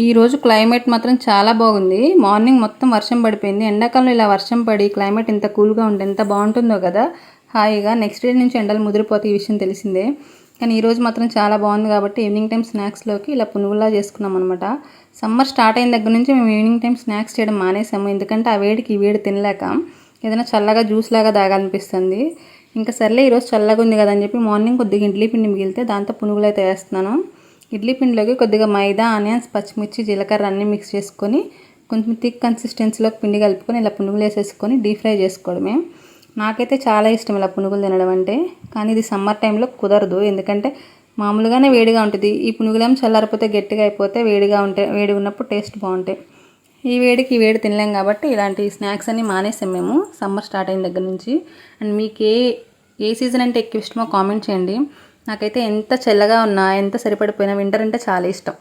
ఈరోజు క్లైమేట్ మాత్రం చాలా బాగుంది. మార్నింగ్ మొత్తం వర్షం పడిపోయింది. ఎండాకాలంలో ఇలా వర్షం పడి క్లైమేట్ ఇంత కూల్గా ఉంటే ఎంత బాగుంటుందో కదా, హాయిగా. నెక్స్ట్ డే నుంచి ఎండలు ముదిరిపోతే ఈ విషయం తెలిసిందే. కానీ ఈరోజు మాత్రం చాలా బాగుంది కాబట్టి ఈవినింగ్ టైం స్నాక్స్లోకి ఇలా పునుగులా చేసుకున్నాం అనమాట. సమ్మర్ స్టార్ట్ అయిన దగ్గర నుంచి మేము ఈవినింగ్ టైం స్నాక్స్ చేయడం మానేసాము. ఎందుకంటే ఆ వేడికి ఈ వేడి తినలేక ఏదైనా చల్లగా జ్యూస్ లాగా తాగాలనిపిస్తుంది. ఇంకా సర్లే ఈరోజు చల్లగా ఉంది కదా అని చెప్పి మార్నింగ్ కొద్దిగా ఇడ్లీ పిండి మిగిలితే దాంతో పునుగులు అయితే వేస్తున్నాను. ఇడ్లీ పిండిలోకి కొద్దిగా మైదా, ఆనియన్స్, పచ్చిమిర్చి, జీలకర్ర అన్నీ మిక్స్ చేసుకొని కొంచెం థిక్ కన్సిస్టెన్సీలోకి పిండి కలుపుకొని ఇలా పునుగులు వేసేసుకొని డీప్ ఫ్రై చేసుకోవడమే. నాకైతే చాలా ఇష్టం ఇలా పునుగులు తినడం అంటే. కానీ ఇది సమ్మర్ టైంలో కుదరదు, ఎందుకంటే మామూలుగానే వేడిగా ఉంటుంది. ఈ పునుగులేం చల్లారిపోతే గట్టిగా అయిపోతే వేడి ఉన్నప్పుడు టేస్ట్ బాగుంటాయి. ఈ వేడికి ఈ వేడి తినలేం కాబట్టి ఇలాంటి స్నాక్స్ అన్నీ మానేసాం మేము సమ్మర్ స్టార్ట్ అయిన దగ్గర నుంచి. అండ్ మీకు ఏ సీజన్ అంటే ఎక్కువ ఇష్టమో కామెంట్ చేయండి. నాకైతే ఎంత చల్లగా ఉన్నా, ఎంత సరిపడిపోయినా వింటర్ అంటే చాలా ఇష్టం.